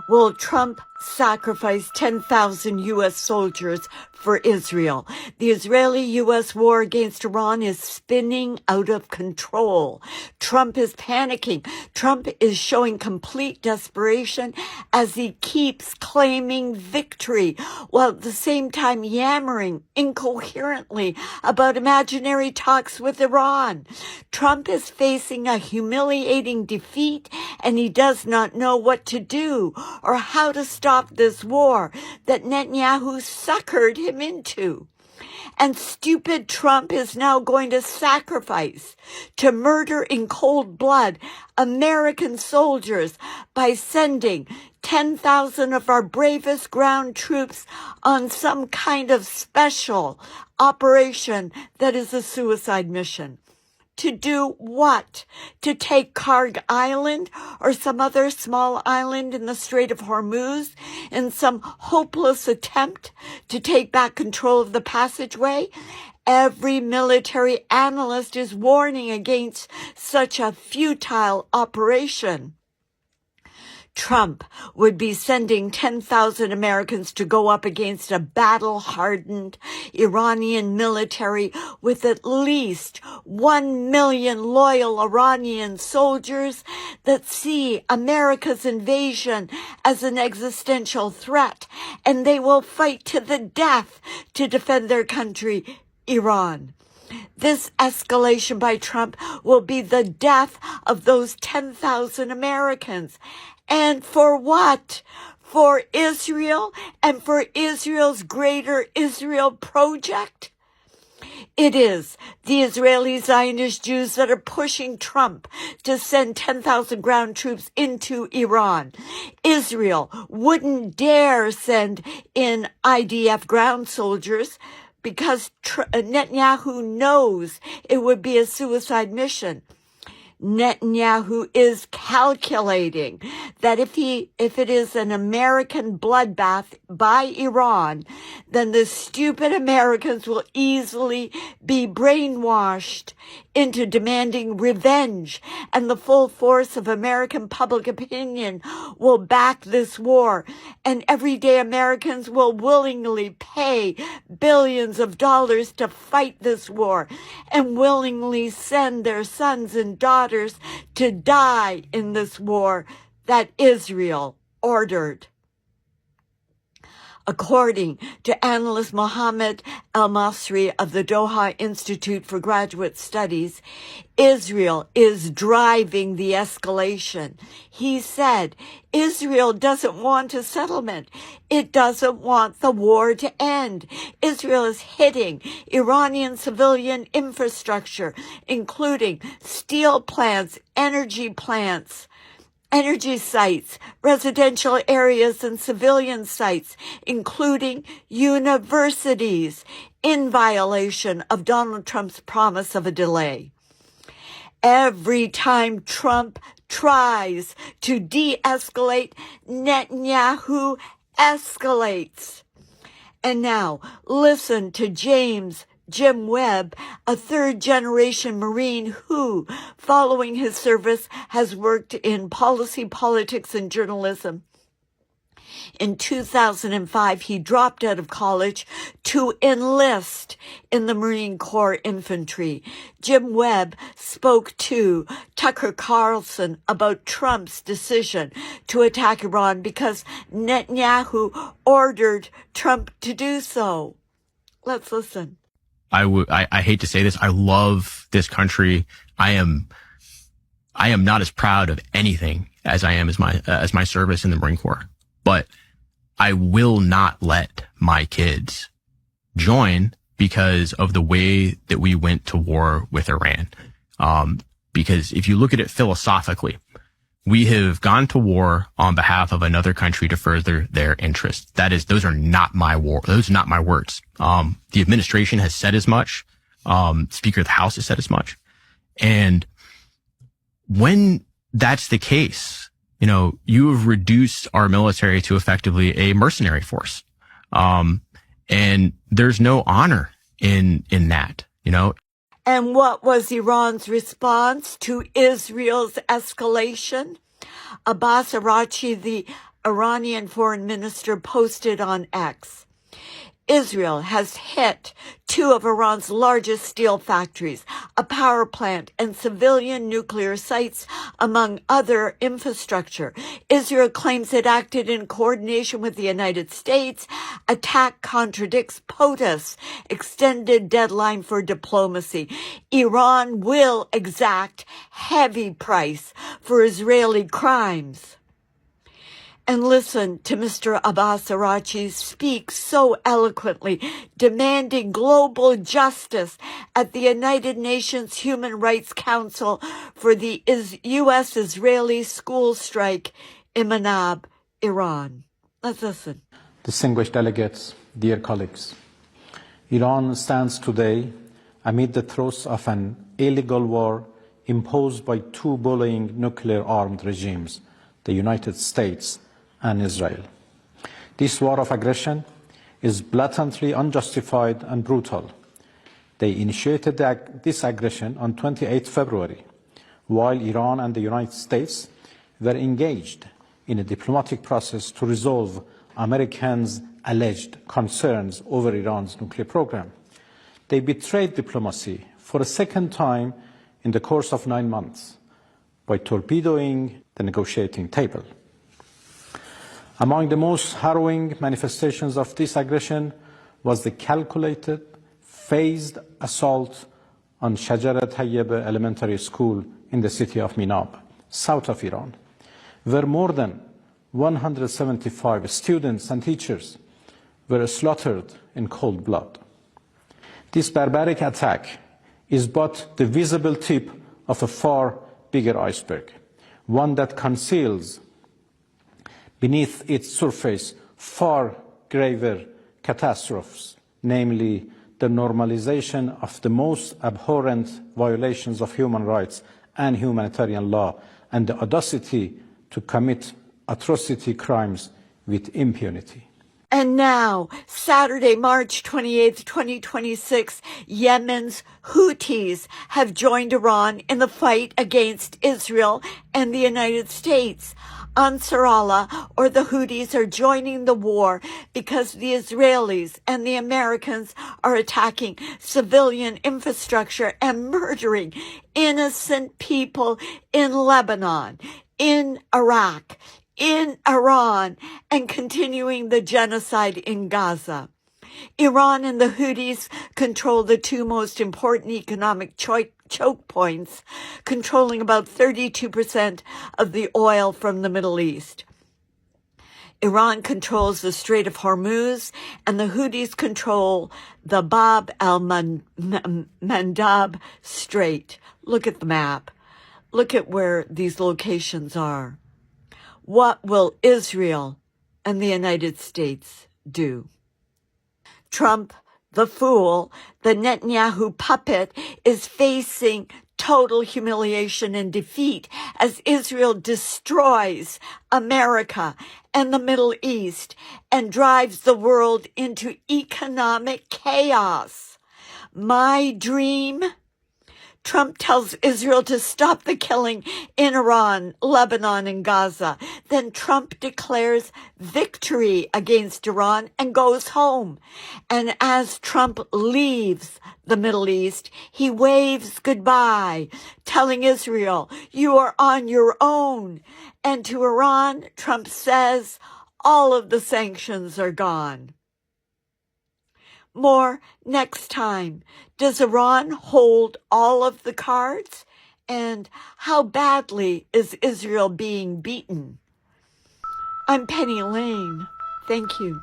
Will Trump sacrifice 10,000 U.S. soldiers for Israel? The Israeli-U.S. war against Iran is spinning out of control. Trump is panicking. Trump is showing complete desperation as he keeps claiming victory, while at the same time yammering incoherently about imaginary talks with Iran. Trump is facing a humiliating defeat, and he does not know what to do or how to stop this war that Netanyahu suckered him into. And stupid Trump is now going to sacrifice, to murder in cold blood, American soldiers by sending 10,000 of our bravest ground troops on some kind of special operation that is a suicide mission. To do what? To take Karg Island or some other small island in the Strait of Hormuz in some hopeless attempt to take back control of the passageway? Every military analyst is warning against such a futile operation. Trump would be sending 10,000 Americans to go up against a battle-hardened Iranian military with at least 1 million loyal Iranian soldiers that see America's invasion as an existential threat, and they will fight to the death to defend their country, Iran. This escalation by Trump will be the death of those 10,000 Americans. And for what? For Israel and for Israel's greater Israel project? It is the Israeli Zionist Jews that are pushing Trump to send 10,000 ground troops into Iran. Israel wouldn't dare send in IDF ground soldiers because Netanyahu knows it would be a suicide mission. Netanyahu is calculating that if it is an American bloodbath by Iran, then the stupid Americans will easily be brainwashed into demanding revenge, and the full force of American public opinion will back this war, and everyday Americans will willingly pay billions of dollars to fight this war and willingly send their sons and daughters to die in this war that Israel ordered. According to analyst Mohammed El-Masri of the Doha Institute for Graduate Studies, Israel is driving the escalation. He said, Israel doesn't want a settlement. It doesn't want the war to end. Israel is hitting Iranian civilian infrastructure, including steel plants, energy sites, residential areas, and civilian sites, including universities, in violation of Donald Trump's promise of a delay. Every time Trump tries to de-escalate, Netanyahu escalates. And now, listen to Jim Webb, a third-generation Marine who, following his service, has worked in policy, politics, and journalism. In 2005, he dropped out of college to enlist in the Marine Corps Infantry. Jim Webb spoke to Tucker Carlson about Trump's decision to attack Iran because Netanyahu ordered Trump to do so. Let's listen. I hate to say this. I love this country. I am not as proud of anything as I am as my service in the Marine Corps, but I will not let my kids join because of the way that we went to war with Iran. Because if you look at it philosophically, we have gone to war on behalf of another country to further their interests. Those are not my words. The administration has said as much. Speaker of the House has said as much. And when that's the case, you have reduced our military to effectively a mercenary force. And there's no honor in that, And what was Iran's response to Israel's escalation? Abbas Araghchi, the Iranian foreign minister posted on X. Israel has hit two of Iran's largest steel factories, a power plant, and civilian nuclear sites, among other infrastructure. Israel claims it acted in coordination with the United States. Attack contradicts POTUS extended deadline for diplomacy. Iran will exact heavy price for Israeli crimes. And listen to Mr. Abbas Araghchi speak so eloquently, demanding global justice at the United Nations Human Rights Council for the U.S.-Israeli school strike in Manab, Iran. Let's listen. Distinguished delegates, dear colleagues, Iran stands today amid the throes of an illegal war imposed by two bullying nuclear-armed regimes, the United States and Israel. This war of aggression is blatantly unjustified and brutal. They initiated this aggression on 28 February, while Iran and the United States were engaged in a diplomatic process to resolve Americans' alleged concerns over Iran's nuclear program. They betrayed diplomacy for a second time in the course of 9 months by torpedoing the negotiating table. Among the most harrowing manifestations of this aggression was the calculated, phased assault on Shajarat Tayyebe Elementary School in the city of Minab, south of Iran, where more than 175 students and teachers were slaughtered in cold blood. This barbaric attack is but the visible tip of a far bigger iceberg, one that conceals beneath its surface far graver catastrophes, namely the normalization of the most abhorrent violations of human rights and humanitarian law, and the audacity to commit atrocity crimes with impunity. And now, Saturday, March 28th, 2026, Yemen's Houthis have joined Iran in the fight against Israel and the United States. Ansar Allah, or the Houthis, are joining the war because the Israelis and the Americans are attacking civilian infrastructure and murdering innocent people in Lebanon, in Iraq, in Iran, and continuing the genocide in Gaza. Iran and the Houthis control the two most important economic choke points, controlling about 32% of the oil from the Middle East. Iran controls the Strait of Hormuz, and the Houthis control the Bab al-Mandab Strait. Look at the map. Look at where these locations are. What will Israel and the United States do? Trump, the fool, the Netanyahu puppet, is facing total humiliation and defeat as Israel destroys America and the Middle East and drives the world into economic chaos. My dream? Trump tells Israel to stop the killing in Iran, Lebanon, and Gaza. Then Trump declares victory against Iran and goes home. And as Trump leaves the Middle East, he waves goodbye, telling Israel, "You are on your own." And to Iran, Trump says, all of the sanctions are gone. More next time. Does Iran hold all of the cards? And how badly is Israel being beaten? I'm Penny Lane. Thank you.